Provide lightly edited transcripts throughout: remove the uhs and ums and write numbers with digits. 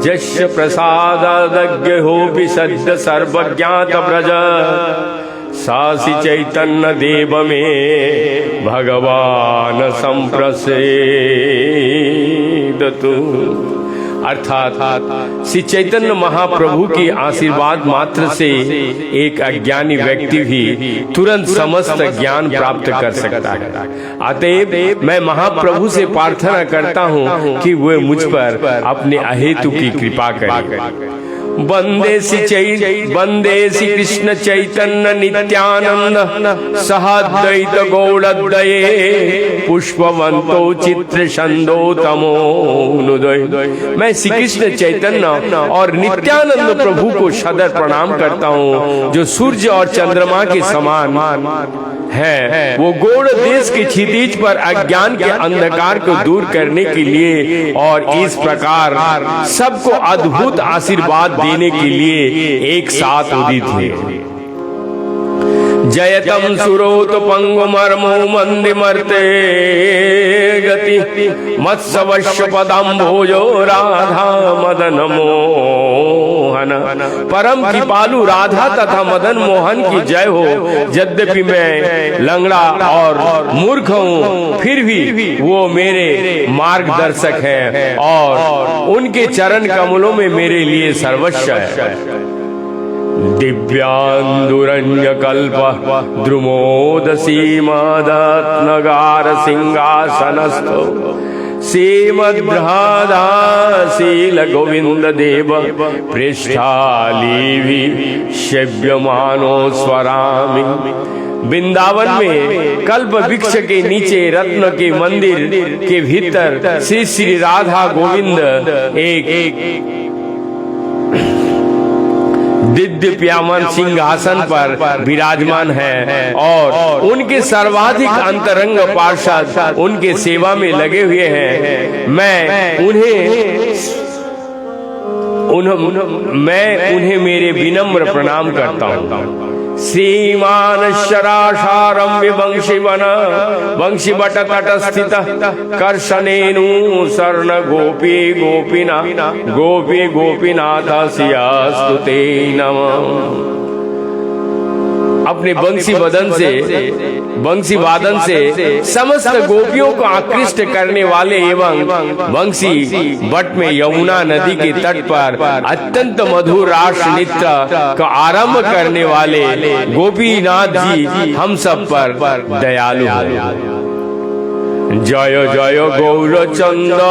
यस्य प्रसादादज्ञ होपि सद्य सर्वज्ञात व्रज सासि चैतन्य देव में भगवान संप्रसेदतु। अर्थात श्री चैतन्य महाप्रभु के आशीर्वाद मात्र से एक अज्ञानी व्यक्ति भी तुरंत समस्त ज्ञान प्राप्त कर सकता है। अतएव मैं महाप्रभु से प्रार्थना करता हूँ कि वे मुझ पर अपने अहेतु की कृपा करें। वंदे श्री कृष्ण चैतन्य नित्यानंद सहद्वैत गौड़द्वये पुष्पवंतो चित्र छंदो तमोनुदय। मैं श्री कृष्ण चैतन्य और नित्यानंद प्रभु को सदर प्रणाम करता हूँ, जो सूर्य और चंद्रमा के समान है। वो गौड़ देश के क्षितिज पर अज्ञान के अंधकार को दूर करने के लिए और इस प्रकार सबको अद्भुत आशीर्वाद देने के लिए एक साथ उदित है। जयतम सुरोत पंगुमर्मो मंदिमर्ते गति मत्सवश्य पदाम्भोजो राधा मदन मोहन। परम कृपालु राधा तथा मदन मोहन की जय हो। यद्यपि मैं लंगड़ा और मूर्ख हूँ, फिर भी वो मेरे मार्गदर्शक हैं और उनके चरण कमलों में मेरे लिए सर्वस्व है। दिव्यांदुरण्यकल्प द्रुमोदसीमादत्नगार सिंहासनस्थो श्रीमद्राधाशील गोविंद देव पृष्ठालीवि सेव्यमानो स्वरामि। वृंदावन में कल्प वृक्ष के नीचे रत्न के मंदिर के भीतर श्री श्री राधा गोविंद एक दिव्यमान सिंहासन पर विराजमान है और उनके सर्वाधिक अंतरंग पार्षद उनके सेवा में लगे हुए हैं। मैं उन्हें मेरे विनम्र प्रणाम करता हूँ। श्रीमान शराशारम विवंशीवन वंशीवट तट स्थित कर्षणेनु शरण गोपी गोपीनाथ सियास्तुते नमः। अपने वंशी वादन से समस्त गोपियों को आकृष्ट करने वाले एवं वंशी वट में यमुना नदी के तट पर अत्यंत मधुर रास नृत्य का आरंभ करने वाले गोपीनाथ जी हम सब पर दयालु हैं। जय जय गौरचंद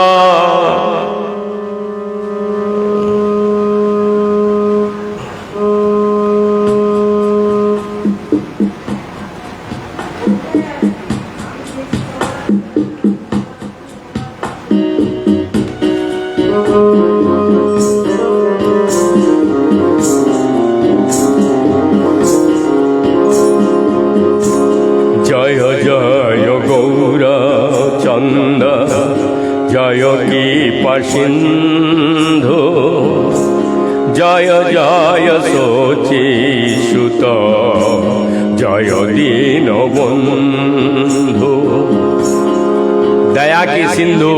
जय की सिंधु जय जय सोची सुत जय दीन बंधु। दया की सिंधु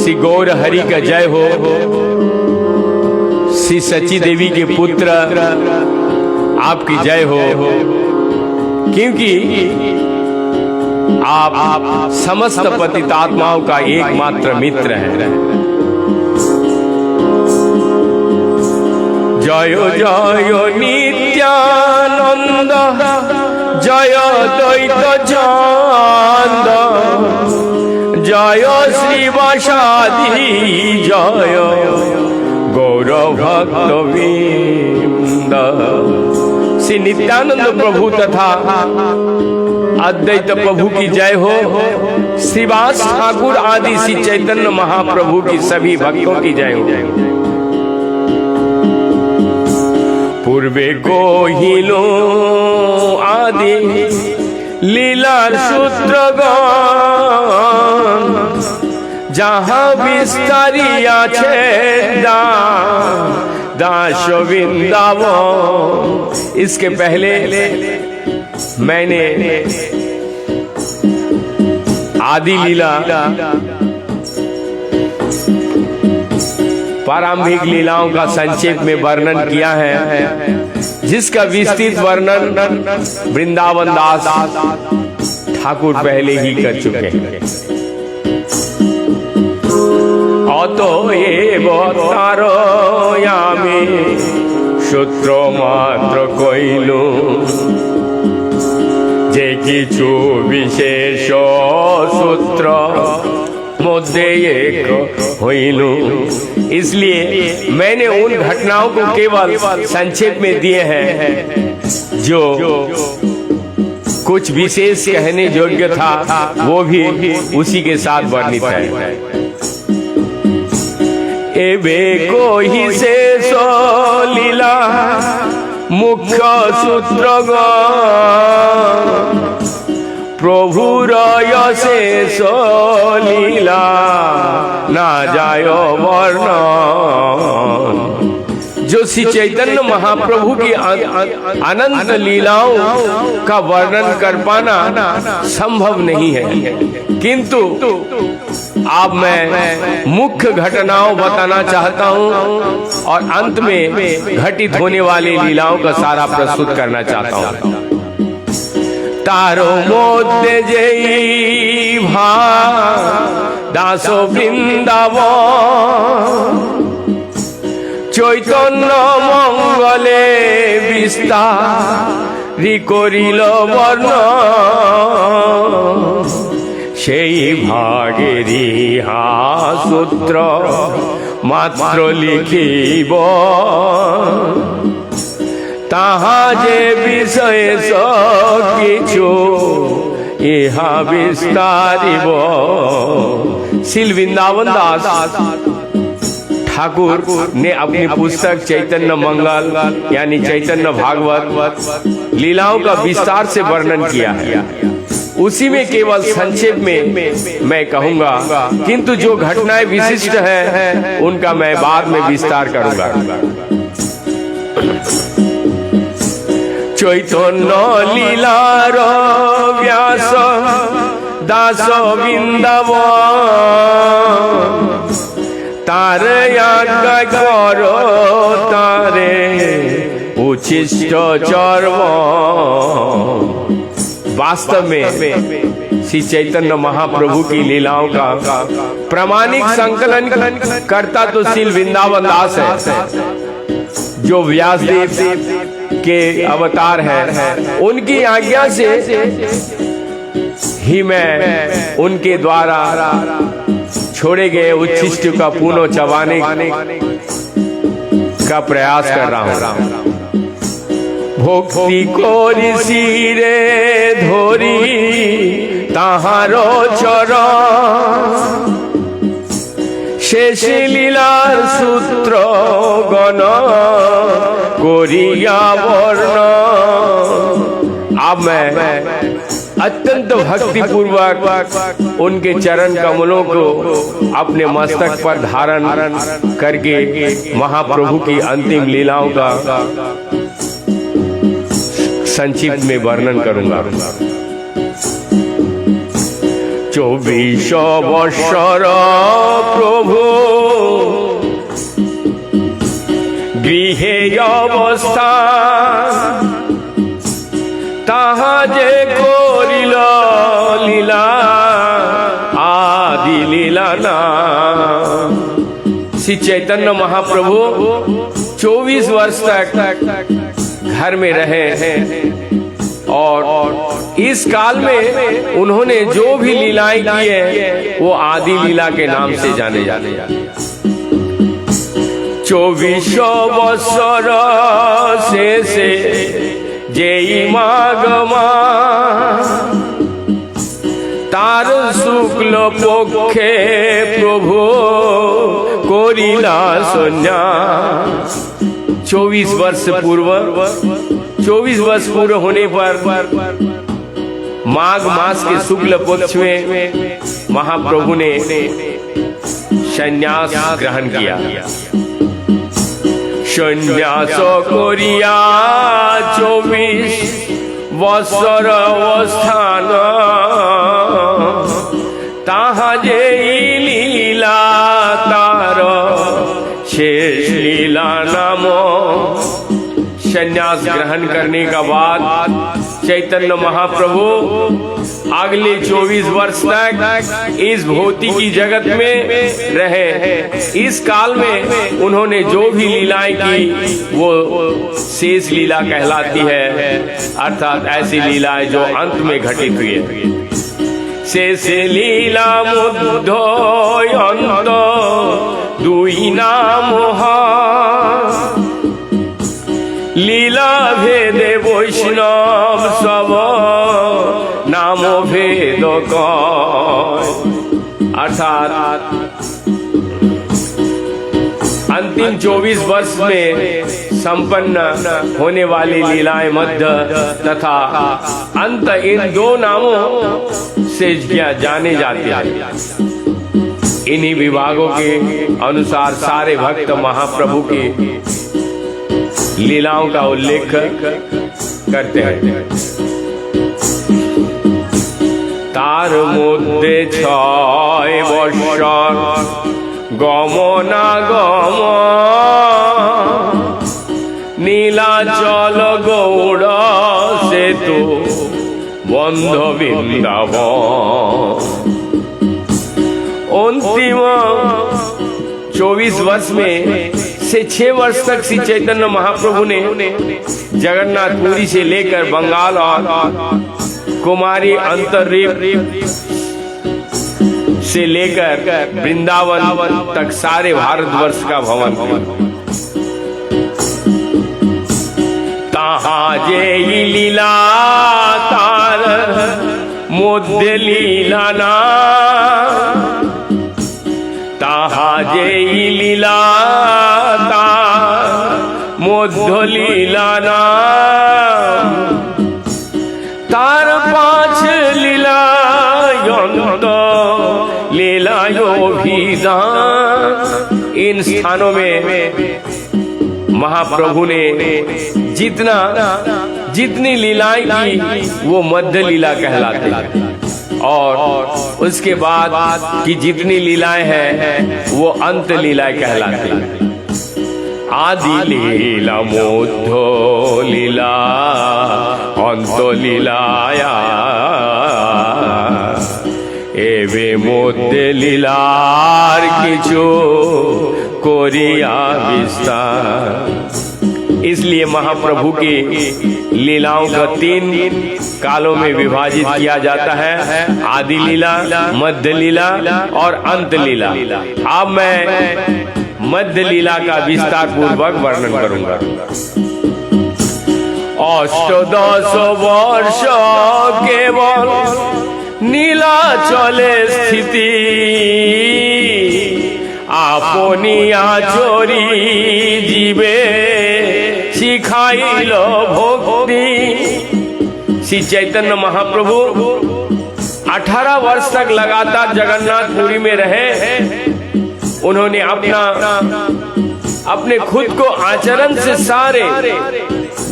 श्री गौर हरि का जय हो। श्री सची देवी के पुत्र आपकी जय हो, क्योंकि आप समस्त पतितात्माओं का एकमात्र मित्र हैं। जय जय नित्यानंद जय द्वैत चांद जय श्रीवासादि जय गौर भक्त वृंद। श्री नित्यानंद प्रभु तथा अद्वैत प्रभु की जय हो। श्रीवास ठाकुर आदि श्री चैतन्य महाप्रभु की सभी भक्तों की जय हो। पूर्वे को हिलो आदि लीला सूत्रगण जहाँ विस्तारिया छे दास वृंदावन। इसके पहले मैंने आदि लीला प्रारंभिक लीलाओं का संक्षेप में वर्णन किया है, जिसका विस्तृत वर्णन वृंदावन दास ठाकुर पहले ही कर चुके हैं। অতএব তারয়ামি সূত্র মাত্র কইল, যে কিছু বিশেষ सूत्र मध्य एक होइल। इसलिए मैंने उन घटनाओं को केवल संक्षेप में दिए हैं जो कुछ विशेष कहने योग्य था, वो भी उसी के साथ वर्णित है। एबे कोई शेष लीला मुख्य सूत्र प्रभुर शेष लीला ना जाय वर्णन। जो श्री चैतन्य महाप्रभु की अनंत लीलाओं का वर्णन कर पाना संभव नहीं है, किंतु अब मैं मुख्य घटनाओं बताना चाहता हूँ और अंत में घटित होने वाली लीलाओं का सारा प्रस्तुत करना चाहता हूँ। तारो मध्य जय भा दासो बृंदावन चैतन्य मंगले विस्तारी करिल वर्ण সেই ভাগেরি সূত্র মাত্র লিখিব তাহা যে বিশেষ কিছু ইহা বিস্তারিব। श्री वृंदावन दास ठाकुर ने अपनी पुस्तक चैतन्य मंगल यानी चैतन्य भागवत लीलाओं का विस्तार से वर्णन किया है। उसी में केवल संक्षेप में मैं कहूंगा, किंतु जो घटनाएं विशिष्ट हैं उनका मैं बाद में विस्तार करूंगा। चैतन्य लीलार व्यास दास बृंदावन तारे आज्ञा करो तारे उच्छिष्ट चर्म। वास्तव में श्री चैतन्य महाप्रभु की लीलाओं का प्रामाणिक संकलन करता तो श्री वृंदावन दास है, जो व्यासदेव के अवतार हैं। उनकी आज्ञा से ही मैं उनके द्वारा छोड़े गए उच्छिष्ट का पुनः चबाने का प्रयास कर रहा हूँ। भक्ति कोरी सिरे धरी ताहारो चरण शेष लीलार सूत्र गण कोरिया वर्ण। अब मैं अत्यंत भक्ति पूर्वक उनके चरण कमलों को अपने मस्तक पर धारण करके महाप्रभु की अंतिम लीलाओं का संक्षिप्त में वर्णन करूंगा। 24 वर्षर प्रभु गृहे अवस्था ताहा जे करिल लीला आदि लीला ना। श्री चैतन्य महाप्रभु 24 वर्ष तक घर में रहे और इस काल में उन्होंने जो भी लीलाएं की है वो आदि लीला के नाम से जाने जाते। 24 वर्षर शेषे जेई मागमा तार शुक्ल पक्षे प्रभु करिला सन्या। 24 वर्ष पूर्व होने पर माघ मास के शुक्ल पक्ष में महाप्रभु ने संन्यास ग्रहण किया। संन्यास करिया 24 वर्षर अवस्थान ताहा जे लीला तार संन्यास ग्रहण करने का बाद चैतन्य महाप्रभु अगले 24 वर्ष तक इस भौतिकी जगत में रहे। इस काल में उन्होंने जो भी लीलाएं की वो शेष लीला कहलाती है, अर्थात ऐसी लीलाएं जो अंत में घटित हुई है। शेष लीला मुद्धो अंत दुई नाम लीला भेदे वैष्णव सब नाम भेद अर्थात अंतिम 24 वर्ष में संपन्न होने वाली लीलाएं मध्य तथा अंत, इन दो नामों से जाने जाते हैं। इन्हीं विभागों के अनुसार सारे भक्त महाप्रभु की लीलाओं का उल्लेख करते हैं। तार मध्य 6 वर्ष गमनागम নীলাচল গৌড় সেতু বন্ধ বৃন্দাবন। अंतिम 24 वर्ष में से 6 वर्ष तक श्री चैतन्य महाप्रभु ने जगन्नाथपुरी से लेकर बंगाल और कुमारी अंतर्द्वीप से लेकर वृंदावन तक सारे भारतवर्ष का भ्रमण किया। ताहा जे लीला तार मध्य लीला ना, ताहा जे लीला तार मध्य लीला ना, तार 5 लीला लीलायो विधान। इन स्थानों में महाप्रभु ने जितनी लीलाएं की वो मध्य लीला कहलाते हैं, और उसके बाद की जितनी लीलाएं हैं वो अंत लीलाएं कहलाती हैं। आदि लीला मध्य लीला अंत लीलाया एवे मध्य लीलार किछु कोरिया विस्तार। इसलिए महाप्रभु की लीलाओं को 3 कालों में विभाजित किया जाता है, आदि लीला, मध्य लीला और अंत लीला। अब मैं मध्य लीला का विस्तार पूर्वक वर्णन करूंगा। अष्टदश वर्ष केवल नीलाचले स्थिति आपनी आचरी जीवे सिखाइल भक्ति। श्री चैतन्य महाप्रभु 18 वर्ष तक लगातार जगन्नाथपुरी में रहे। उन्होंने अपने खुद को आचरण से सारे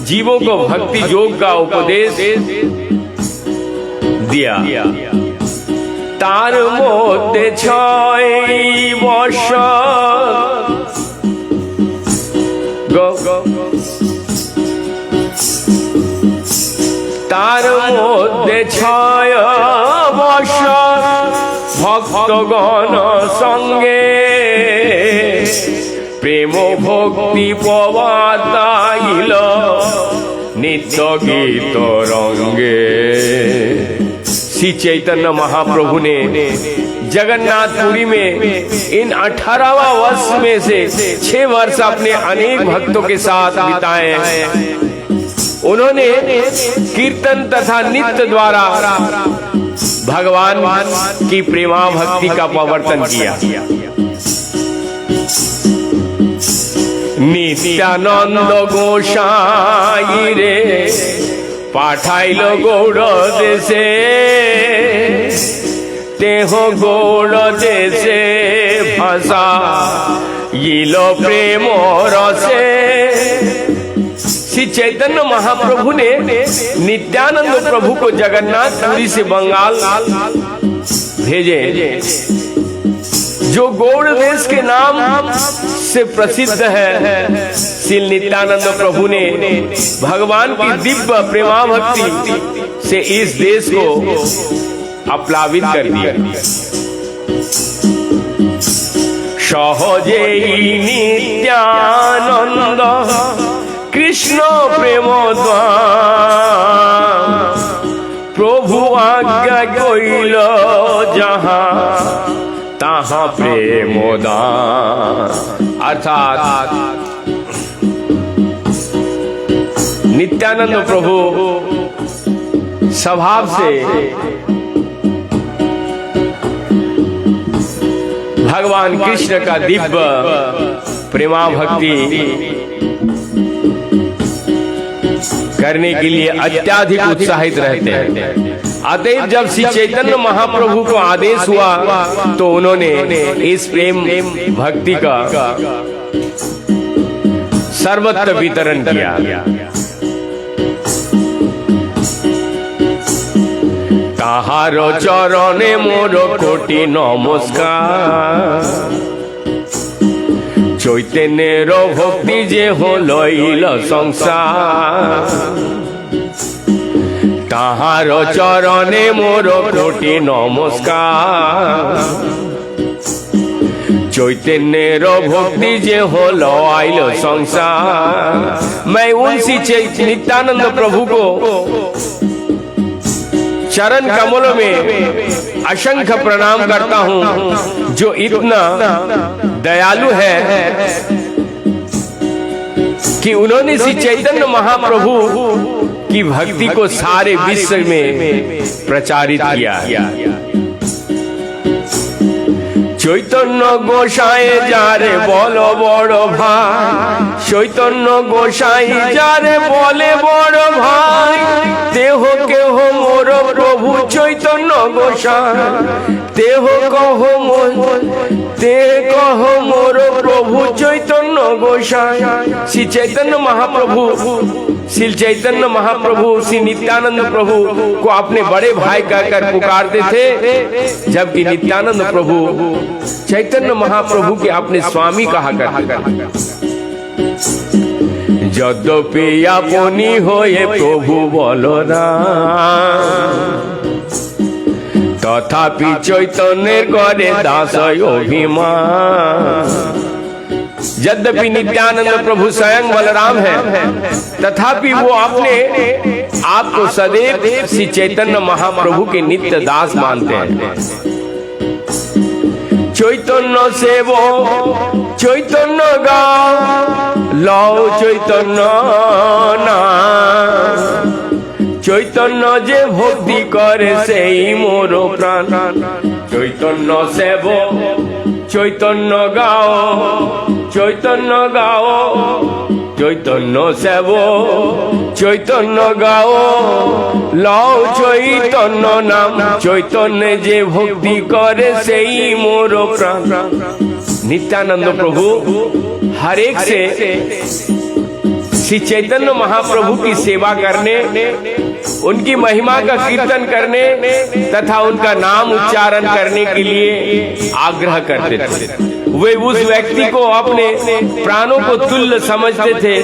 जीवों को भक्ति योग का उपदेश दिया। तार मध्य 6 वर्ष तार मध्य 6 वर्ष भक्तगण संगे प्रेम भक्ति पवाताइल नित्य गीत रंगे। श्री चैतन्य महाप्रभु ने जगन्नाथपुरी में इन 18वां वर्ष में से 6 वर्ष अपने अनेक भक्तों के साथ बिताए। उन्होंने कीर्तन तथा नित्य द्वारा भगवान की प्रेमा भक्ति का प्रवर्तन किया। नित्यानंद गोसाई रे पाठाइल गौड़ देशे तेह गौड़ देशे भाषा इल प्रेम रसे। श्री चैतन्य महाप्रभु ने नित्यानंद प्रभु को जगन्नाथपुरी से बंगाल भेजे, जो गौड़ देश के नाम से प्रसिद्ध है, श्री नित्यानंद प्रभु ने भगवान की दिव्य प्रेमा भक्ति से इस देश को अप्लावित कर दिया। सहजे नित्यानंद कृष्ण प्रेम प्रभु आज्ञा कइल जहाँ तहाँ प्रेम दान। अर्थात नित्यानंद प्रभु स्वभाव से भगवान कृष्ण का दिव्य प्रेमा भक्ति करने के लिए अत्याधिक उत्साहित रहते हैं। अतएव जब श्री चैतन्य महाप्रभु को आदेश हुआ तो उन्होंने इस प्रेम भक्ति का सर्वत्र वितरण किया। ताहारो चरणे मोर कोटि नमस्कार, चैतन्येर भक्ति जे हलइल संसार। ताहार चरणे मोर कोटि नमस्कार, चैतन्येर भक्ति जे हलइल संसार। मैं उनसी नित्यानंद प्रभु को चरण कमलों में असंख्य प्रणाम करता हूँ, जो इतना दयालु है कि उन्होंने श्री चैतन्य महाप्रभु की भक्ति को सारे विश्व में प्रचारित किया। चैतन्य गोसाई जारे बोलो बड़ो भाई, चैतन्य गोसाई जारे बोले बड़ो भाई। देहो के हो मोर प्रभु चैतन्य गोसाई, देहो कहो मोर प्रभु चैतन्य गोसाई। श्री चैतन्य महाप्रभु, श्री चैतन्य महाप्रभु श्री नित्यानंद प्रभु को अपने बड़े भाई कहकर पुकारते थे, जबकि नित्यानंद प्रभु चैतन्य महाप्रभु के अपने स्वामी कहा करते थे। यद्यपि अपनी होए प्रभु बलराम, तथापि चैतन्य करे दास अभिमान। यद्यपि नित्यानंद प्रभु स्वयं बलराम है, तथापि वो अपने आप को सदैव श्री चैतन्य महाप्रभु के नित्य दास मानते हैं। चैतन्य सेवो चैतन्य गाओ लौ चैतन्य ना, चैतन्य जे भक्ति करे सेई मोर प्राण। चैतन्य सेवो चैतन्य गाओ चैतन्य गाओ, चैतन्य सेवो चैतन्य गाओ लौ चैतन्य नाम। चैतन्य जे भक्ति करे सेई मोर प्राण। नित्यानंद प्रभु हर एक से श्री चैतन्य महाप्रभु की सेवा करने, उनकी महिमा का कीर्तन करने तथा उनका नाम उच्चारण करने के लिए आग्रह करते थे। वे उस व्यक्ति को अपने प्राणों को तुल्य समझते थे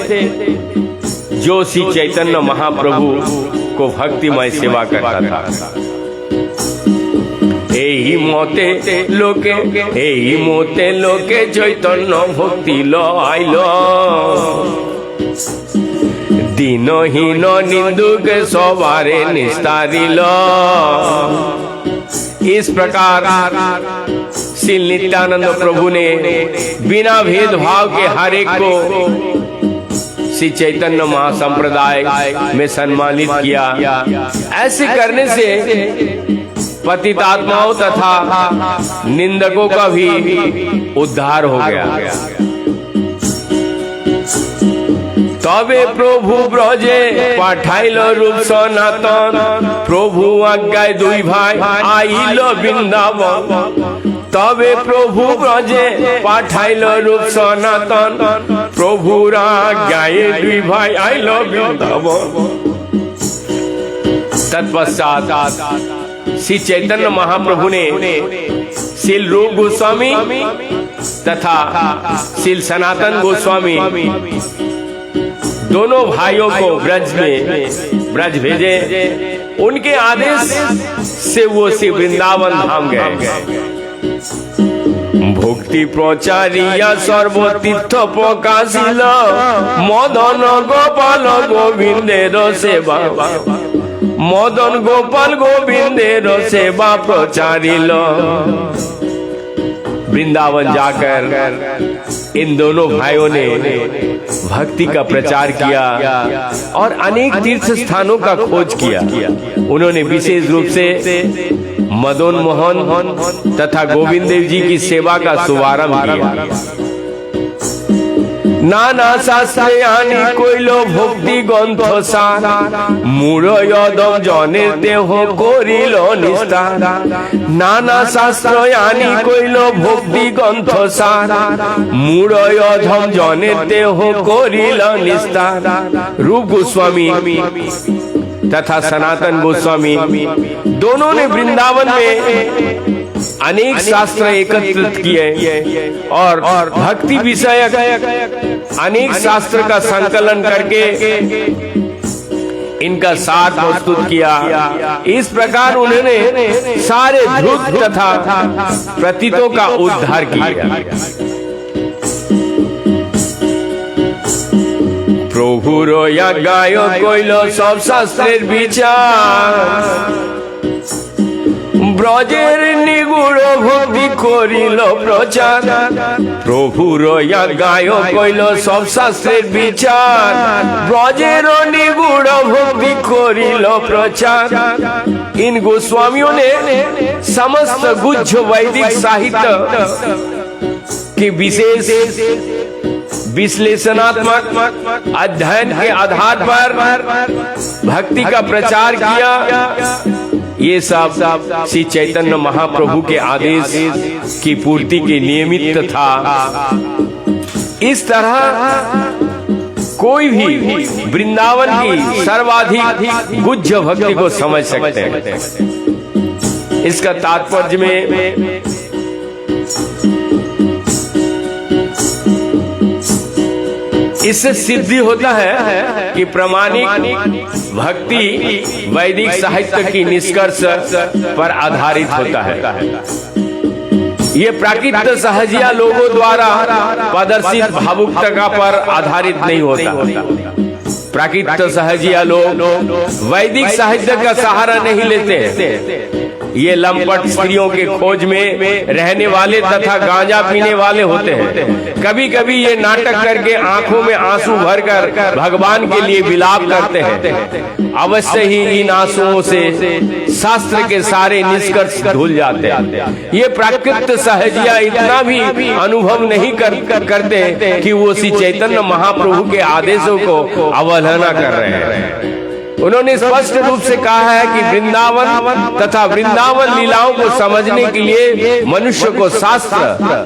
जो श्री चैतन्य महाप्रभु को भक्तिमय सेवा करता था। एही मोते लोके चैतन्य भक्ति लइल, दीनहीन निंदुक सवारे निस्तारिल। इस प्रकार श्री नित्यानंद प्रभु ने बिना भेदभाव के हर एक को श्री चैतन्य महासंप्रदाय में सम्मानित किया। ऐसे करने से पतितात्माओं तथा निंदकों का भी उद्धार हो गया। तबे प्रभु ब्रजे पाठाइल रूप सनातन, प्रभु आज्ञाय दुई भाई आइल वृंदावन। तबे प्रभु ब्रजे पाठाइल रूप सनातन, प्रभु आज्ञाय दुई भाई आइल वृंदावन। तत्पश्चात श्री चैतन्य महाप्रभु ने श्रील रूप गोस्वामी तथा श्रील सनातन गोस्वामी दोनों भाइयों को ब्रज भेजे। उनके आदेश से वो श्री वृंदावन धाम गए। भक्ति प्रचारिया सर्वतीर्थ प्रकाशिल मदन गोपाल गोविंदेर सेवा, मदन गोपाल गोविंदेर सेवा प्रचारिल। वृंदावन जाकर इन दोनों भाइयों ने भक्ति का प्रचार किया और अनेक तीर्थ स्थानों का खोज किया। उन्होंने विशेष रूप से मदन मोहन तथा गोविंद देव जी की सेवा का शुभारंभ किया। नाना शास्त्रयानी कइल भक्ति ग्रंथ सार, मूढ़ यदम जनेर देह करिल निस्तार। नाना शास्त्रयानी कइल भक्ति ग्रंथ सार, मूढ़ यदम जनेर देह करिल निस्तार। रूप गोस्वामी तथा सनातन गोस्वामी दोनों ने वृंदावन में अनेक शास्त्र एकत्रित किए और भक्ति विषयक अनेक शास्त्र का संकलन करके इनका सार प्रस्तुत किया। इस प्रकार उन्होंने सारे ध्रुव तथा प्रतीतों का उद्धार किया। प्रभुर यज्ञाय कइल सब शास्त्रेर विचार, ब्रजेर निगूढ़ भक्ति करिल प्रचार। प्रभुर यज्ञाय कइल सब शास्त्रेर विचार, ब्रजेर निगूढ़ भक्ति करिल प्रचार। इन गोस्वामियों ने समस्त गुच्छ वैदिक साहित्य के विशेष विश्लेषणात्मक अध्ययन के आधार पर भक्ति का प्रचार किया। ये सब श्री चैतन्य महाप्रभु के आदेश की पूर्ति के नियमित था। इस तरह कोई भी वृंदावन की सर्वाधिक गुज्ज भक्ति को समझ सकते हैं। इसका तात्पर्य में इससे सिद्धि होता है कि प्रामाणिक भक्ति वैदिक साहित्य की निष्कर्ष पर आधारित होता है। ये प्राकृत सहजिया लोगों द्वारा प्रदर्शित भावुकता पर आधारित नहीं होता। प्राकृत सहजिया लोग वैदिक साहित्य का सहारा नहीं लेते। ये लंपट स्त्रियों के खोज में रहने वाले तथा गांजा पीने वाले होते हैं। कभी कभी ये नाटक करके आंखों में आंसू भरकर भगवान के लिए विलाप करते हैं। अवश्य ही इन आंसुओं से शास्त्र के सारे निष्कर्ष धुल जाते हैं। ये प्राकृत सहजिया इतना भी अनुभव नहीं करते कि वो श्री चैतन्य महाप्रभु के आदेशों को अवहेलना कर रहे हैं। उन्होंने स्पष्ट रूप से कहा है कि वृंदावन तथा वृंदावन लीलाओं को समझने के लिए मनुष्य को शास्त्र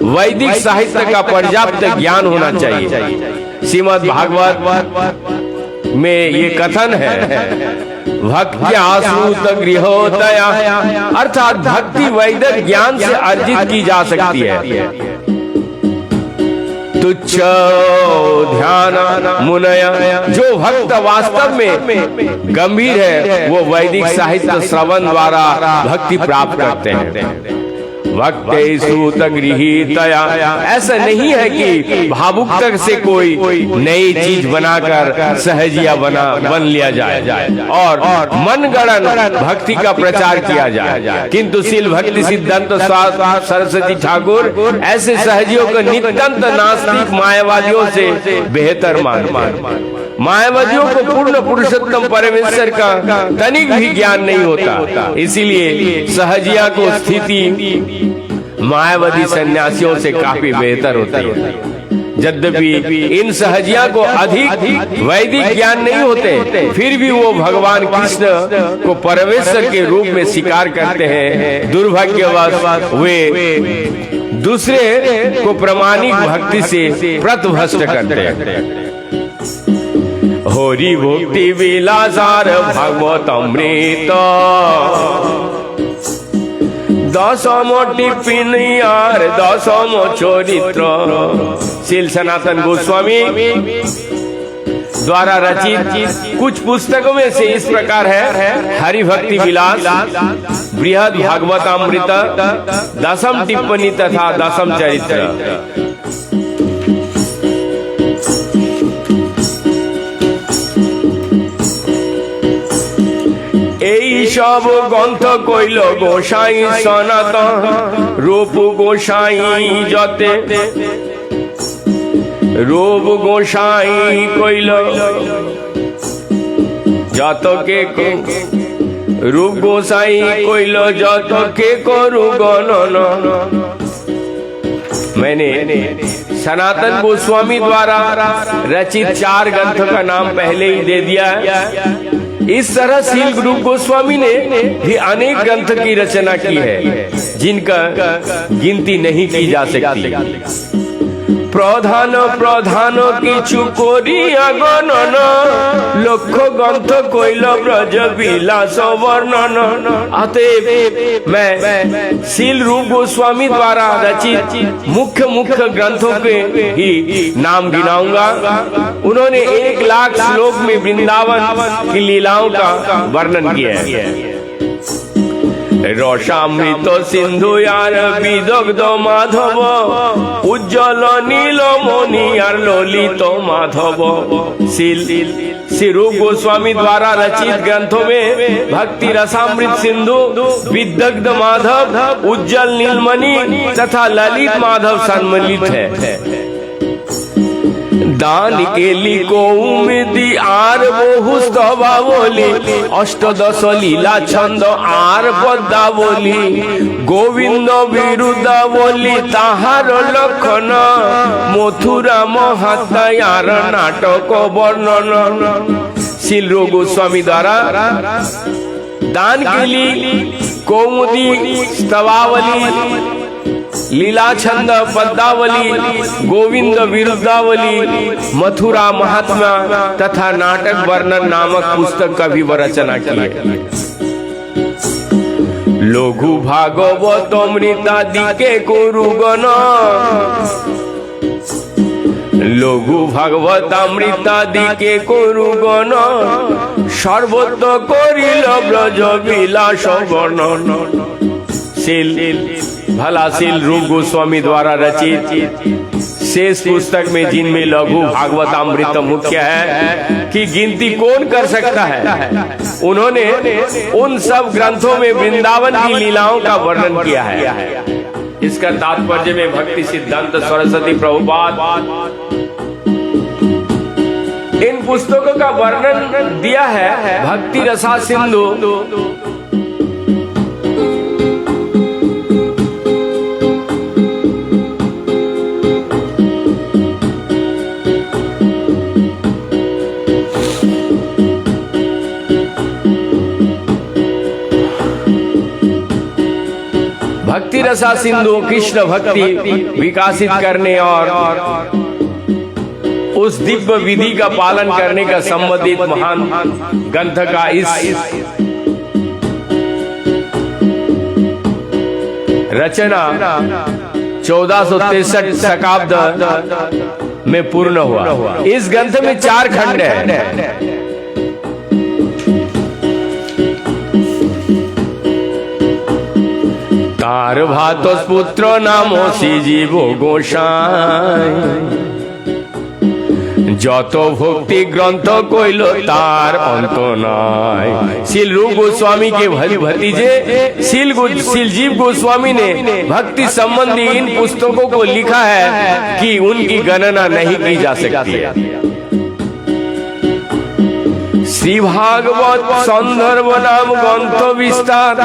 वैदिक साहित्य का पर्याप्त ज्ञान होना चाहिए। श्रीमद् भागवत में ये कथन है, भक्त्या सूत गृहोदया, अर्थात भक्ति वैदिक ज्ञान से अर्जित की जा सकती है। तुच्छ ध्यान मुनया, जो भक्त वास्तव में गंभीर है वो वैदिक साहित्य श्रवण द्वारा भक्ति प्राप्त करते हैं। भक्तेषु गृहीतया, ऐसा नहीं है कि भावुकता से कोई नई चीज बनाकर सहजिया बन लिया जाए और मनगढ़ंत भक्ति का प्रचार किया जाए। किंतु शील भक्ति सिद्धांत सरस्वती ठाकुर ऐसे सहजियों को नित्यंत नास्तिक मायावादियों से बेहतर मान। मायावादियों को पूर्ण पुरुषोत्तम परमेश्वर का तनिक भी ज्ञान नहीं होता, इसीलिए सहजिया को स्थिति मायावादी सन्यासियों से काफी बेहतर होती है। यद्यपि इन सहजिया को अधिक वैदिक ज्ञान नहीं होते, फिर भी वो भगवान कृष्ण को परमेश्वर के रूप में स्वीकार करते हैं। दुर्भाग्यवश वे दूसरे को प्रामाणिक भक्ति से प्रतिभ्रष्ट करते हैं। हरि भक्ति विलासार भागवत अमृत, दशम टिप्पणी और दशम चरित्र श्री सनातन गोस्वामी द्वारा रचित कुछ पुस्तकों में से इस प्रकार है। हरि भक्ति विलास, बृहद भागवतामृत, दशम टिप्पणी तथा दशम चरित्र। এই সব গ্রন্থ কইল গোসাই সনাতন, রূপ গোসাই যতে রূপ গোসাই কইল যতকে, রূপ গোসাই কইল যতকে করু গণন। मैंने सनातन गोस्वामी द्वारा रचित 4 ग्रंथों का नाम पहले ही दे दिया है। इस तरह श्री रूप गोस्वामी ने भी अनेक ग्रंथ की रचना की है जिनका गिनती नहीं की जा सकती। प्रधान प्रधान किछु करिया गणन, लक्ष्य ग्रंथ कइल ब्रज विलास वर्णन। अतएव मैं श्री रूप गोस्वामी द्वारा रचित मुख्य मुख्य ग्रंथों के ही नाम गिनाऊंगा। उन्होंने 1 लाख श्लोक में वृंदावन की लीलाओं का वर्णन किया है। रसामृत सिंधु यार विदग्ध माधव, उज्जवल नीलमणि यार ललित माधव। श्री रूप गोस्वामी द्वारा रचित ग्रंथों में भक्ति रसामृत सिंधु, विदग्ध माधव, उज्जवल नीलमणि तथा ललित माधव सम्मिलित है। दान केली कौमुदी आर बहु स्तवावली, अष्टदश लीला छंद आर पद्मावली। गोविंद बिरुदावली ताहार लक्षण, मथुरा महात्मा यार नाटक वर्णन। श्री रूप गोस्वामी द्वारा दान केली कौमुदी स्तवावली, लीला छंद पद्मावली, गोविंद विरुद्धावली, मथुरा महात्मा तथा नाटक वर्णन नामक पुस्तक का भी रचना की है। लघु भागवतमृतादि के गुरुगण, लघु भागवतामृतादि के गुरुगण, सर्वत्र करिल ब्रज विलास वर्णन। भला श्री रूप गोस्वामी द्वारा रचित शेष पुस्तक में जिनमें लघु भागवतामृत मुख्य है कि गिनती कौन कर सकता है। उन्होंने उन सब ग्रंथों में वृंदावन की लीलाओं का वर्णन किया है। इसका तात्पर्य में भक्ति सिद्धांत सरस्वती प्रभुपाद इन पुस्तकों का वर्णन दिया है। भक्ति रसा सिंधु, भक्ति रसा सिंधु कृष्ण भक्ति विकासित करने और उस दिव्य विधि का पालन करने का संबंधित महान ग्रंथ का इस रचना 1463 शकाब्द में पूर्ण हुआ। इस ग्रंथ में 4 खंड है। तार भातस पुत्र नाम श्रीजीव गोसाई, যত भक्ति ग्रंथ कइल तार अंत नाय। श्री रूप गोस्वामी के भतीजे श्री जीव गोस्वामी ने भक्ति संबंधी इन पुस्तकों को लिखा है कि उनकी गणना नहीं की जा सकती है। श्री भागवत संदर्भ नाम ग्रंथ विस्तार,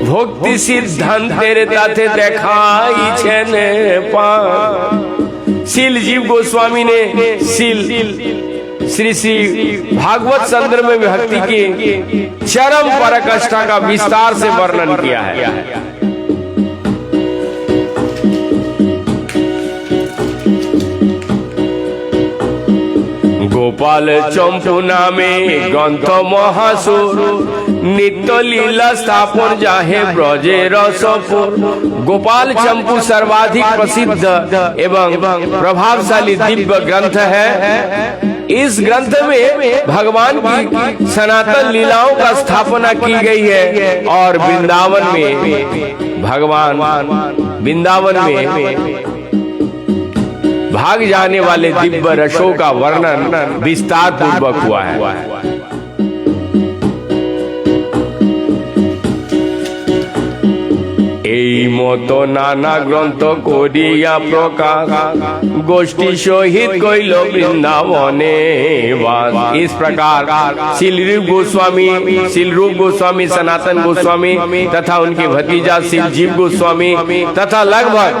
भक्ति सिद्धांतेर ताते देखाइछेन पार। श्री जीव गोस्वामी ने श्री श्री भागवत संदर्भ में भक्ति की चरम पराकाष्ठा का विस्तार से वर्णन किया है। गोपाल चंपू नामे ग्रंथ महासुर, नित्य लीला स्थापन जाहे ब्रजे रसपुर। गोपाल चंपू सर्वाधिक प्रसिद्ध एवं प्रभावशाली दिव्य ग्रंथ है। इस ग्रंथ में भगवान की सनातन लीलाओं का स्थापना की गई है और वृंदावन में भगवान वृंदावन में भाग जाने वाले दिव्य रसों का वर्णन विस्तार पूर्वक हुआ है। এই মতো নানা গ্রন্থ করিয়া প্রকাশ গোষ্ঠী সহিত কইল বৃন্দাবনে বাস। इस प्रकार शिलरूप गोस्वामी सनातन गोस्वामी तथा उनके भतीजा शिवजीव गोस्वामी तथा लगभग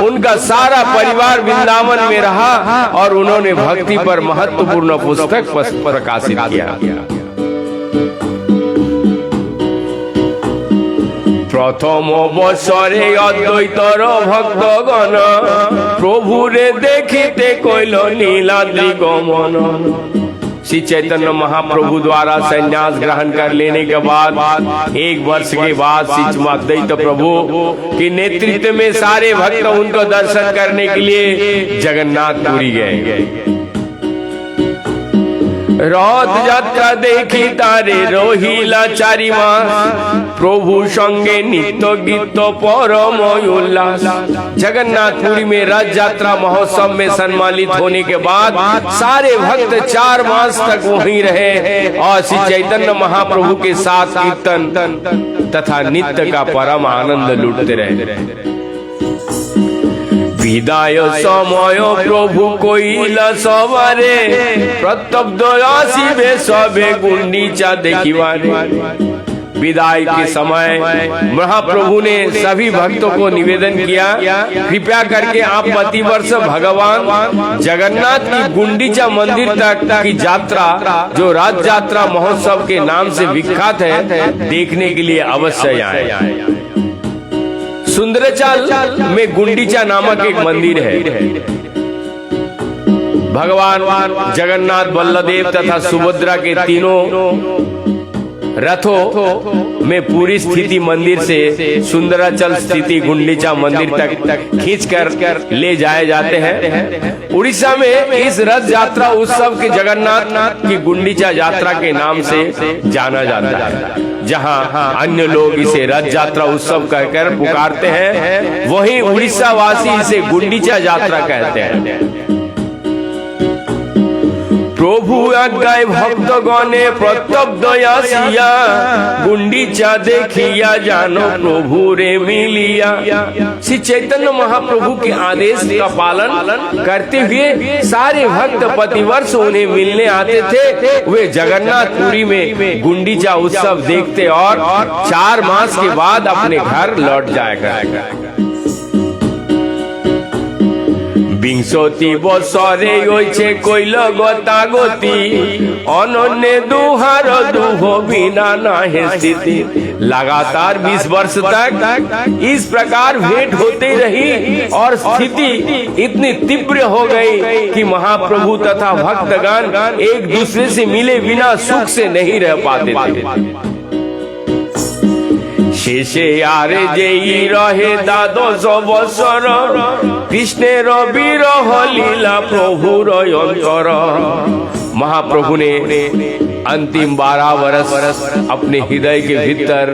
उनका सारा परिवार वृंदावन में रहा और उन्होंने भक्ति पर महत्वपूर्ण पुस्तक प्रकाशित किया। प्रथम बसरे अद्वैतर भक्तगण प्रभुरे देखिते कइल नीलाद्रि गमन। श्री चैतन्य महाप्रभु द्वारा संन्यास ग्रहण कर लेने के बाद 1 वर्ष के बाद श्री अद्वैत प्रभु के नेतृत्व में सारे भक्त उनको दर्शन करने के लिए जगन्नाथपुरी गए। रथ यात्रा देखी तारे रोहिला 4 मास प्रभु संगे नित्य गीत परम उल्लास। जगन्नाथपुरी में रथ यात्रा महोत्सव में सम्मानित होने के बाद सारे भक्त 4 मास तक वहीं रहे और श्री चैतन्य महाप्रभु के साथ कीर्तन तथा नित्य का परम आनंद लूटते रहे। विदाय समय प्रभु कइला सवारे प्रतब्ध आसिबे सबे गुंडीचा देखिवारे। विदाई के समय महाप्रभु ने सभी भक्तों को निवेदन किया, कृपया करके आप प्रतिवर्ष भगवान जगन्नाथ की गुंडीचा मंदिर तक की यात्रा जो रथ यात्रा महोत्सव के नाम से विख्यात है देखने के लिए अवश्य आए। सुंदराचल में गुंडीचा नामक एक मंदिर है। भगवान जगन्नाथ बल्लदेव तथा सुभद्रा के तीनों रथों में पूरी स्थिति मंदिर से सुंदराचल स्थिति गुंडीचा मंदिर तक खींचकर ले जाए जाते हैं। उड़ीसा में इस रथ यात्रा उत्सव के जगन्नाथ की गुंडीचा यात्रा के नाम से जाना जाता है। जहां अन्य लोग इसे रथ यात्रा उत्सव कहकर पुकारते हैं, वहीं उड़ीसा वासी इसे गुंडीचा यात्रा कहते हैं। प्रभु आज्ञाय भक्तगणे प्रतब्ध आसिया गुंडीचा देखिया जानो प्रभु रे मिलिया। श्री चैतन्य महाप्रभु के आदेश का पालन करते हुए सारे भक्त प्रतिवर्ष उन्हें मिलने आते थे। वे जगन्नाथपुरी में गुंडीचा उत्सव देखते और 4 मास के बाद अपने घर लौट जाया करते। विंशति बसरे होइछे कइल गतागति अनन्य दुहार दुह बिना नाहे स्थिति। लगातार 20 वर्ष तक इस प्रकार भेंट होती रही और स्थिति इतनी तीव्र हो गई कि महाप्रभु तथा भक्तगण एक दूसरे से मिले बिना सुख से नहीं रह पाते थे। शेषे आरे जेई रहे 12 बছর कृष्णेर विरह लीला प्रभुर अंतर। महाप्रभु ने अंतिम 12 वर्ष अपने हृदय के भीतर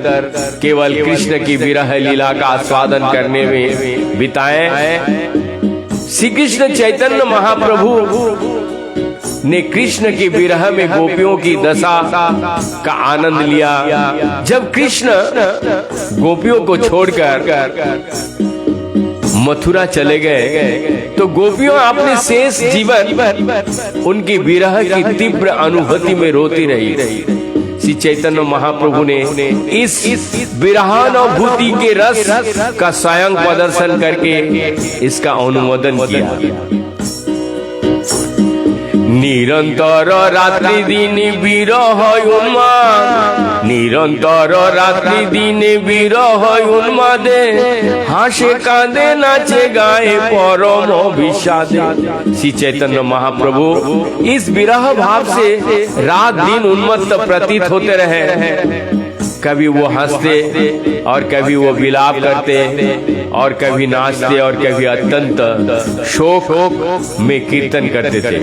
केवल कृष्ण की विरह लीला का आस्वादन करने में बिताए। श्री कृष्ण चैतन्य महाप्रभु ने कृष्ण की विरह में गोपियों की दशा का आनंद लिया। जब कृष्ण गोपियों को छोड़कर मथुरा चले गए तो गोपियों अपने शेष जीवन उनकी विरह की तीव्र अनुभूति में रोती रही। श्री चैतन्य महाप्रभु ने इस विरहानुभूति के रस का स्वयं प्रदर्शन करके इसका अनुमोदन किया। निरंतर रात्रि दिन विरह उन्माद, निरंतर रात्रि दिन विरह उन्मादे हासे कांदे नाचे गाए परम विषादे। श्री चैतन्य महाप्रभु इस विरह भाव से रात दिन उन्मत्त प्रतीत होते रहे। कभी वो हंसते और कभी वो विलाप करते और कभी नाचते और कभी अत्यंत शोक में कीर्तन करते थे।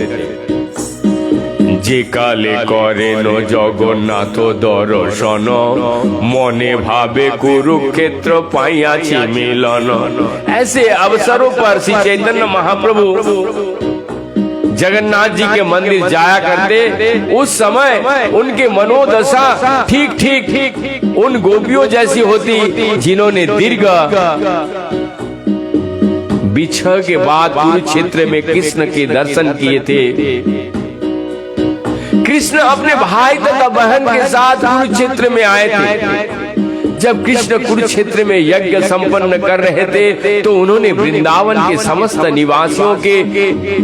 जे काले करे नो जगन्नाथ दर्शन मने भावे कुरुक्षेत्र पाइयाछि मिलन। ऐसे अवसरों पर श्री चैतन्य महाप्रभु जगन्नाथ जी के मंदिर जाया करते। उस समय उनके मनोदशा ठीक ठीक उन गोपियों जैसी होती जिन्होंने दीर्घ बिछड़ के बाद कुरुक्षेत्र में कृष्ण के दर्शन किए थे। कृष्ण अपने भाई तथा बहन के साथ कुरुक्षेत्र में आए थे। जब कृष्ण कुरुक्षेत्र में यज्ञ संपन्न कर रहे थे तो उन्होंने वृंदावन के समस्त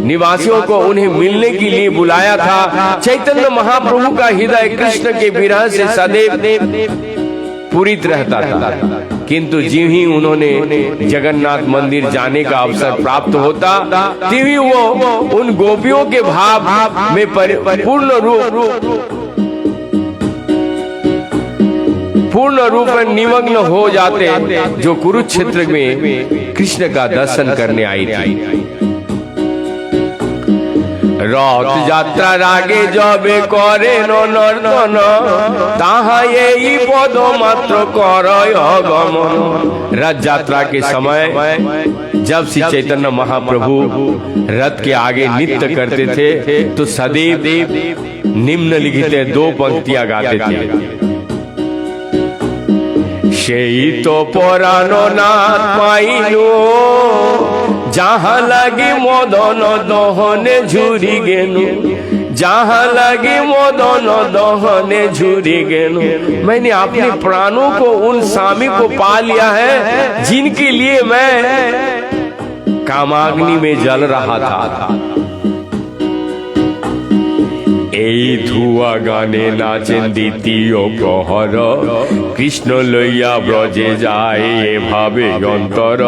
निवासियों को उन्हें मिलने के लिए बुलाया था। चैतन्य महाप्रभु का हृदय कृष्ण के विरह से सदैव पूरित रहता था, किंतु ज्यों ही उन्होंने जगन्नाथ मंदिर जाने का अवसर प्राप्त होता त्यों वो उन गोपियों के भाव में पूर्ण रूप में निमग्न हो जाते जो कुरुक्षेत्र में कृष्ण का दर्शन करने आई थी। रथ यात्रा रागे जबे करे नर्तन ताहा यही पद मात्र करय गमन। रथ यात्रा के समय जब श्री चैतन्य महाप्रभु रथ के आगे नृत्य करते थे तो सदैव निम्नलिखित दो पंक्तियां गाते थे। सेई तो परानो नाथ पाइनो जहाँ लगी मदन दहने झुरी गेनु, जहाँ लगी मदन दहने झुरी गेनु। मैंने अपने प्राणों को उन स्वामी को पा लिया है जिनके लिए मैं कामाग्नि में जल रहा था। এই ধুয়া গানে নাচেন দ্বিতীয় প্রহর কৃষ্ণ লইয়া ব্রজে যায় এভাবে অন্তর।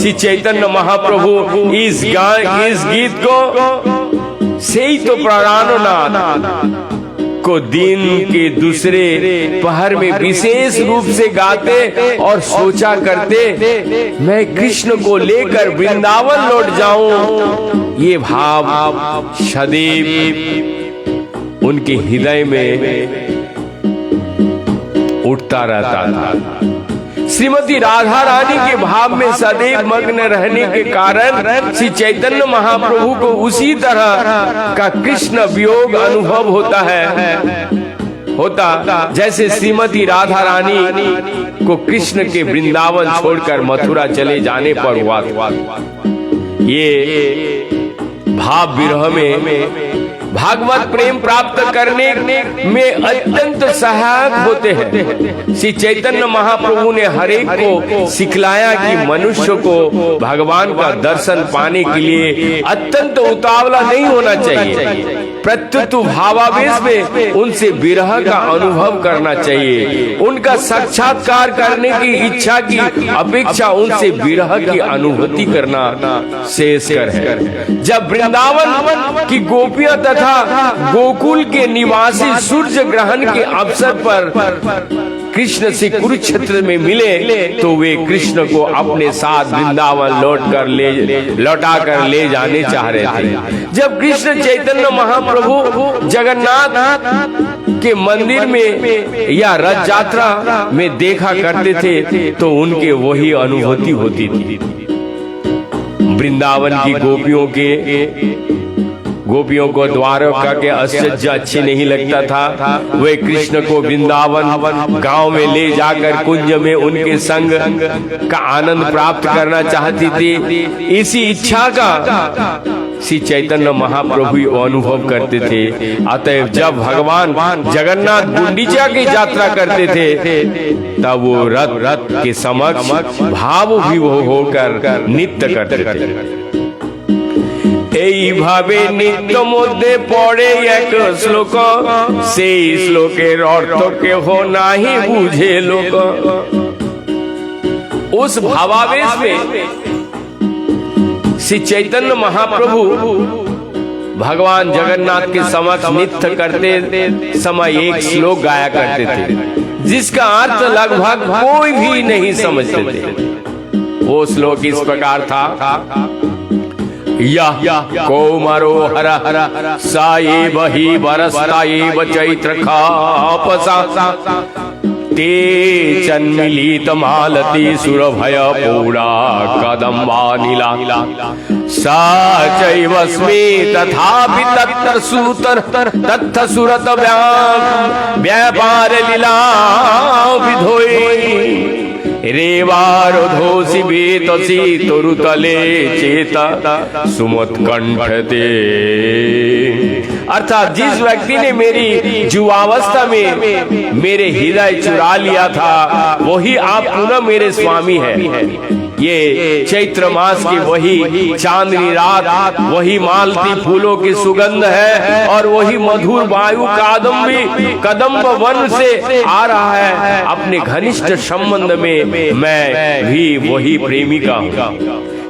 শ্রী চৈতন্য महाप्रभु इस गीत को से ही तो प्राणानाथ को दिन के दूसरे पहर में विशेष रूप से गाते और सोचा करते मैं कृष्ण को लेकर वृंदावन लौट जाऊं। ये भाव सदैव उनके हृदय में उठता रहता था। श्रीमती राधा रानी के भाव में सदैव मग्न रहने के कारण श्री चैतन्य महाप्रभु को उसी तरह का कृष्ण वियोग अनुभव होता जैसे श्रीमती राधा रानी को कृष्ण के वृंदावन छोड़कर मथुरा चले जाने पर हुआ। ये भाव विरह में भागवत प्रेम प्राप्त करने में अत्यंत सहायक होते हैं। श्री चैतन्य महाप्रभु ने हरेक को सिखलाया कि मनुष्य को भगवान का दर्शन पाने के लिए अत्यंत उतावला नहीं होना चाहिए, प्रत्युत भावावेश में उनसे विरह का अनुभव करना चाहिए। उनका साक्षात्कार करने की इच्छा की अपेक्षा उनसे विरह की अनुभूति करना श्रेयस्कर है। जब वृंदावन की गोपियां तथा गोकुल के निवासी सूर्य ग्रहण के अवसर पर कृष्ण से कुरुक्षेत्र में मिले तो वे कृष्ण को अपने साथ वृंदावन लौटा कर ले जाने चाह रहे थे। जब कृष्ण चैतन्य महाप्रभु जगन्नाथ के मंदिर में या रथ यात्रा में देखा करते थे तो उनके वही अनुभूति होती थी। वृंदावन की गोपियों को द्वारका के आश्चर्य अच्छी नहीं लगता था। वे कृष्ण को वृंदावन गांव में ले जाकर कुंज में उनके संग का आनंद प्राप्त करना चाहती थी। इसी इच्छा का श्री चैतन्य महाप्रभु अनुभव करते थे। अतएव जब भगवान जगन्नाथ गुंडीचा की यात्रा करते थे तब वो रथ के समक्ष भाव विभोर होकर नृत्य करते थे। এইভাবে নিত্য মধ্যে পড়ে এক শ্লোক, সেই শ্লোকের অর্থ কেহ নাহি বুঝে লোক। उस भावावेश में श्री चैतन्य महाप्रभु भगवान जगन्नाथ के समक्ष नृत्य करते समय एक श्लोक गाया करते थे जिसका अर्थ लगभग कोई भी नहीं समझते थे। वो श्लोक इस प्रकार था, यह कौमारो हर हर साये बही बरसताये चैत्र खापसा ते चन्मिलित मालती सुरभय पूरा कदम्बा नीला सा चैवस्मे तथापि तत्र सूतर तत्थ सुरत व्यापार लीला विधोई रेवारोधोसी बेतसी तरुतले चेता सुमत्कंठते। अर्थात जिस व्यक्ति ने मेरी युवावस्था में मेरे हृदय चुरा लिया था, वही आप पुनः मेरे स्वामी हैं। ये चैत्र मास की वही चांदनी रात, वही मालती फूलों की सुगंध है और वही मधुर वायु कदम्ब वन से आ रहा है। अपने घनिष्ठ संबंध में मैं भी वही प्रेमिका हूँ,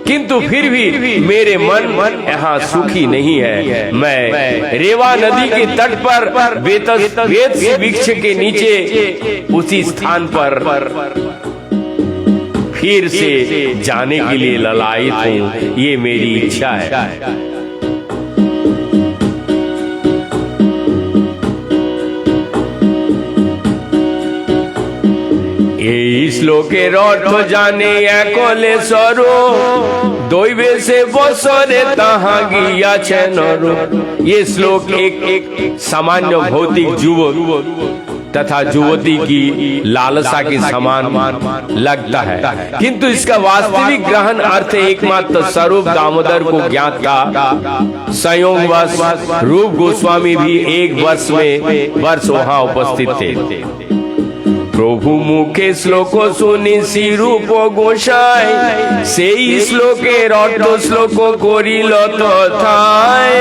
किंतु फिर भी मेरे मन यहाँ सुखी नहीं है। मैं रेवा नदी के तट पर वेतसी वृक्ष के नीचे उसी स्थान पर फिर से जाने के लिए ललायित हूँ। ये मेरी इच्छा है। এই শ্লোকের অর্থ জানে একলে সরো দৈবে সে বছরে তাহা গিয়াছে নর। ये श्लोक एक सामान्य भौतिक युवक तथा युवती की लालसा के समान लगता है, किंतु इसका वास्तविक ग्रहण अर्थ एकमात्र स्वरूप दामोदर को ज्ञात था। संयोगवश रूप गोस्वामी भी एक वर्ष वहाँ उपस्थित थे। प्रभु मुखे श्लोक शुनि श्रीरूप गोसाई সেই শ্লোকের অর্থ শ্লোক করিল তথায়।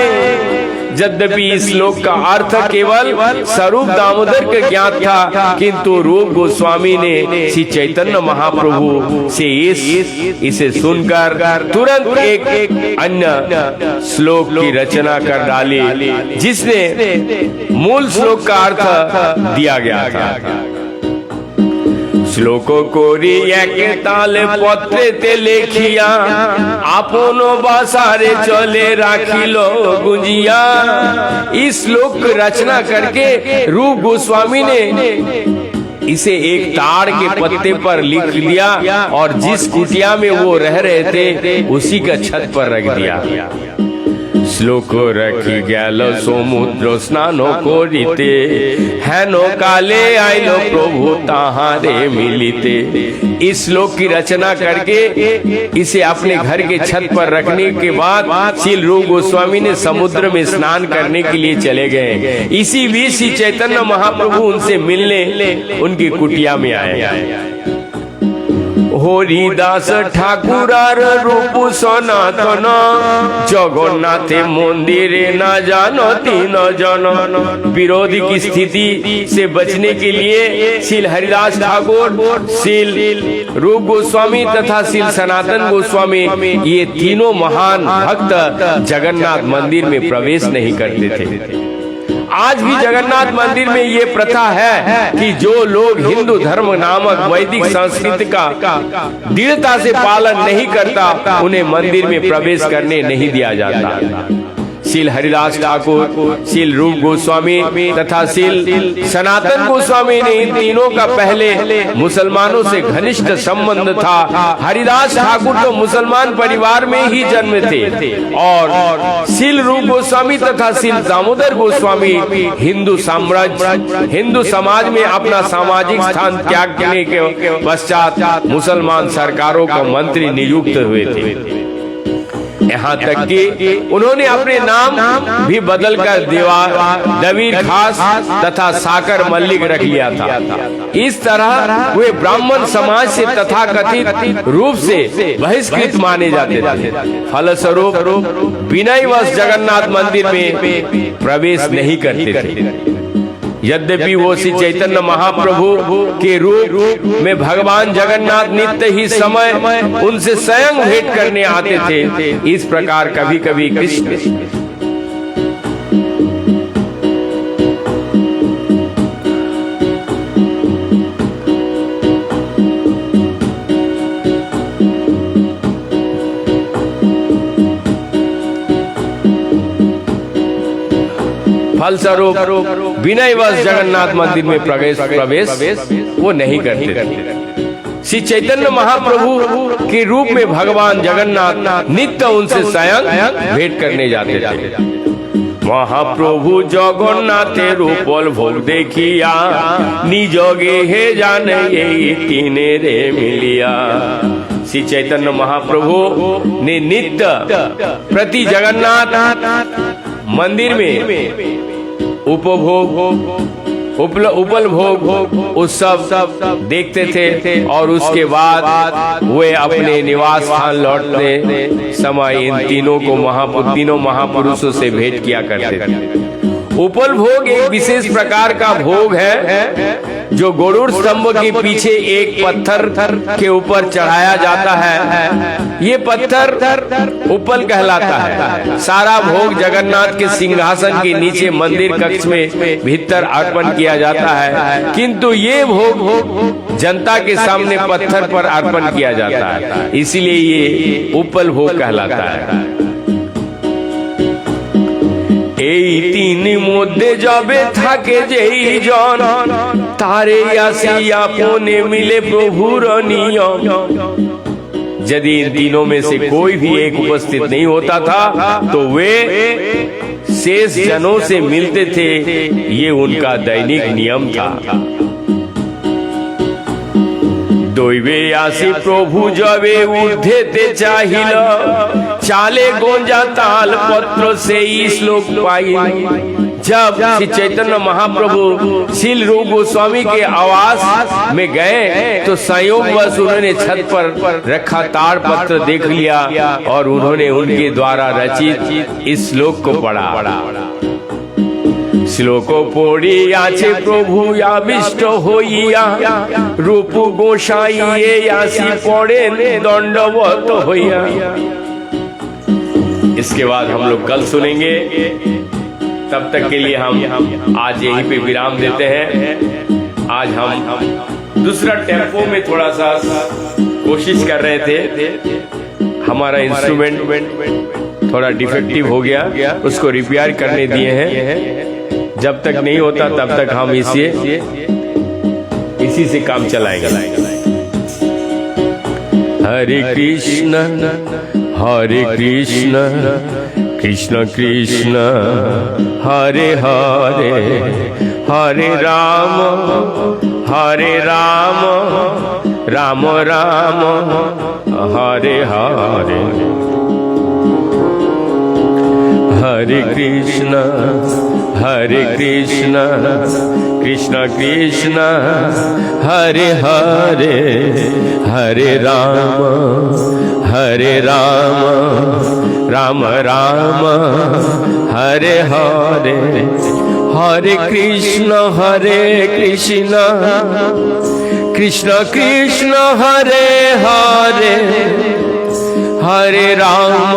यद्यपि इस श्लोक का अर्थ केवल स्वरूप दामोदर के ज्ञात था, किंतु रूप गोस्वामी ने श्री चैतन्य महाप्रभु से इसे सुनकर तुरंत एक अन्य श्लोक की रचना कर डाली, जिसने मूल श्लोक का अर्थ दिया गया था। শ্লোক করি একে তালে পত্রেতে লেখিয়া আপন বাসারে চলে রাখিল গুঞ্জিয়া। इस श्लोक की रचना करके रूप गोस्वामी ने इसे एक ताड़ के पत्ते पर लिख दिया और जिस कुटिया में वो रह रहे थे उसी का छत पर रख दिया। শ্লোক রাখি গেল সমুদ্র স্নান করিতে হেন কালে আইল प्रभु ताहारे मिलिते। इस श्लोक की रचना करके इसे अपने घर के छत पर रखने के बाद श्री रूप गोस्वामी ने समुद्र में स्नान करने के लिए चले गए। इसी बीच श्री चैतन्य महाप्रभु उनसे मिलने उनकी कुटिया में आए। হরিদাস ঠাকুরার রূপ সনাতন जगन्नाथे मंदिरे ना जानो तीन जन। विरोधी की स्थिति से बचने के लिए श्री हरिदास ठाकुर, श्री रूप गोस्वामी तथा श्री सनातन गोस्वामी ये तीनों महान भक्त जगन्नाथ मंदिर में प्रवेश नहीं करते थे। आज भी जगन्नाथ मंदिर में ये प्रथा है कि जो लोग हिंदू धर्म नामक वैदिक संस्कृति का दृढ़ता से पालन नहीं करता, उन्हें मंदिर में प्रवेश करने नहीं दिया जाता। श्री हरिदास ठाकुर, श्री रूप गोस्वामी तथा श्री सनातन गोस्वामी ने इन तीनों का पहले मुसलमानों से घनिष्ठ संबंध था। हरिदास ठाकुर तो मुसलमान परिवार में ही जन्मे थे और श्री रूप गोस्वामी तथा श्री दामोदर गोस्वामी हिंदू साम्राज्य, हिंदू समाज में अपना सामाजिक स्थान त्यागने के पश्चात मुसलमान सरकारों का मंत्री नियुक्त हुए थे। यहाँ तक कि उन्होंने अपने नाम भी बदलकर दवीर खास तथा साकर मल्लिक रख लिया था। इस तरह वे ब्राह्मण समाज से तथाकथित रूप से बहिष्कृत माने जाते थे। फलस्वरूप विनयवश जगन्नाथ मंदिर में प्रवेश नहीं करते थे। यद्यपि वो श्री चैतन्य महाप्रभु के रूप में भगवान जगन्नाथ नित्य ही समय उनसे स्वयं भेंट करने आते थे। इस प्रकार कभी कभी कृष्ण फलस्वरूप विनयवश जगन्नाथ मंदिर में प्रवेश वो नहीं करते थे। श्री चैतन्य महाप्रभु के रूप में भगवान जगन्नाथ नित्य उनसे स्वयं भेंट करने जाते थे। महाप्रभु जगन्नाथेर उपल भोग देखिया निजगे हे जाने ये तीने रे मिलिया। श्री चैतन्य महाप्रभु ने नित्य प्रति जगन्नाथ मंदिर में उपल भोग उत्सव देखते थे और उसके बाद वे अपने निवास स्थान लौटने समय इन तीनों महापुरुषों से भेंट किया करते थे। उपल भोग एक विशेष प्रकार का भोग है जो गरुड़ स्तंभ के पीछे एक पत्थर के ऊपर चढ़ाया जाता है। ये पत्थर उपल कहलाता है। सारा भोग जगन्नाथ के सिंहासन के नीचे मंदिर कक्ष में भीतर अर्पण किया जाता है, किंतु ये भोग जनता के सामने पत्थर पर अर्पण किया जाता है, इसीलिए ये उपल भोग कहलाता है। এই তিন মধ্যে যাবে থাকে যেই জন তারে আসিয়া আপনে मिले प्रभुर नियम। यदि इन तीनों में से कोई भी एक उपस्थित नहीं होता था तो वे शेष जनों से मिलते थे, ये उनका दैनिक नियम था। দৈবে আসি প্রভু যবে ঊর্ধ্বেতে চাহিল চালে গোঞ্জা ताल पत्र से ही श्लोक पाई। जब श्री चैतन्य महाप्रभु शील रूप गोस्वामी के आवास में गए तो संयोगवश उन्होंने छत पर रखा ताड़ पत्र देख लिया और उन्होंने उनके द्वारा रचित इस श्लोक को पढ़ा। श्लोक पढ़ियाছে प्रभु आविष्ट হইয়া रूप गोसाइए आसी पड़ेन दंडवत হইয়া। इसके बाद हम लोग कल सुनेंगे। तब तक के लिए हम आज यहीं पे विराम देते हैं। आज हम दूसरा टेम्पो में थोड़ा सा कोशिश कर रहे थे। हमारा इंस्ट्रूमेंट थोड़ा डिफेक्टिव हो गया, उसको रिपेयर करने दिए हैं। जब तक नहीं होता तब तक हम इसी से काम चलाएंगे। हरे कृष्ण कृष्ण कृष्ण हरे हरे हरे राम राम राम हरे हरे। हरे कृष्ण कृष्ण कृष्ण हरे हरे हरे राम राम राम हरे हरे। हरे कृष्ण कृष्ण कृष्ण हरे हरे हरे राम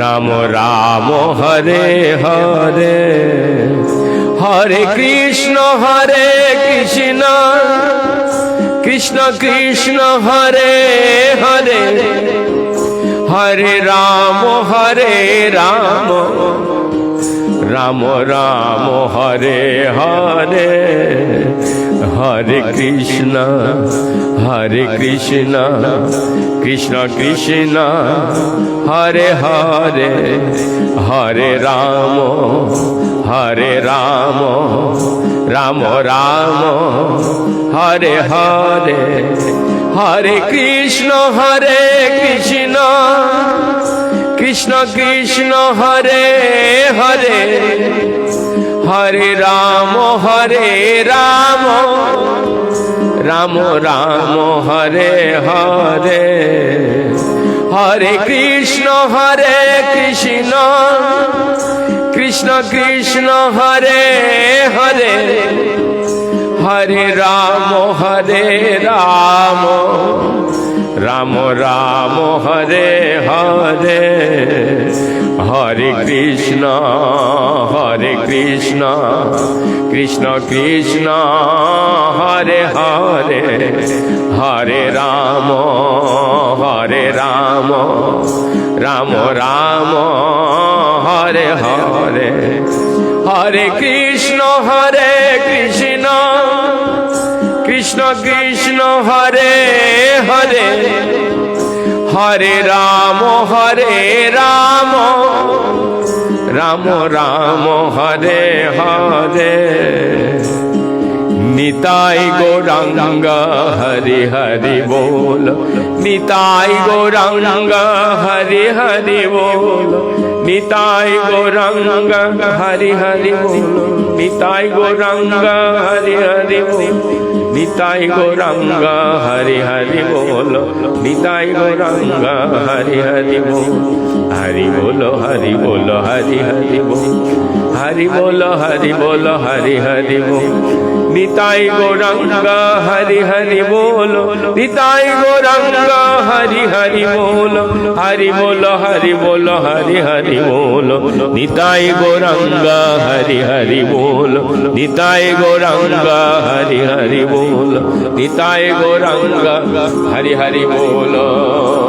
राम राम हरे हरे। हरे कृष्ण कृष्ण कृष्ण हरे हरे हरे राम राम राम हरे हरे। हरे कृष्ण कृष्ण कृष्ण हरे हरे हरे राम राम राम हरे हरे। हरे कृष्ण कृष्ण कृष्ण हरे हरे हरे राम राम राम हरे हरे। हरे कृष्ण कृष्ण कृष्ण हरे हरे हरे राम राम राम हरे हरे। हरे कृष्ण कृष्ण कृष्ण हरे हरे हरे राम हरे राम राम राम हरे हरे हरे कृष्ण कृष्ण कृष्ण हरे हरे हरे राम राम राम हरे हरे निताई गौरांग हरि हरि बोल निताई गौरांग हरि हरि बोल निताई गौरांग हरि हरि बोल निताई गौरांग हरि हरि बोल निताई गौरांग हरि हरि बोल निताई गौरांग हरि हरि बोल हरि बोलो हरि बोलो हरि हरि बोल हरि बोलो हरि बोलो हरि हरि बोल निताई गौरांग हरि हरि बोलो निताई गौरांग हरि हरि बोलो हरि बोलो हरि बोलो हरि हरि बोलो निताई गौरांग हरि हरि बोलो निताई गौरांग हरि हरि बोलो निताई गौरांग हरि हरि बोलो।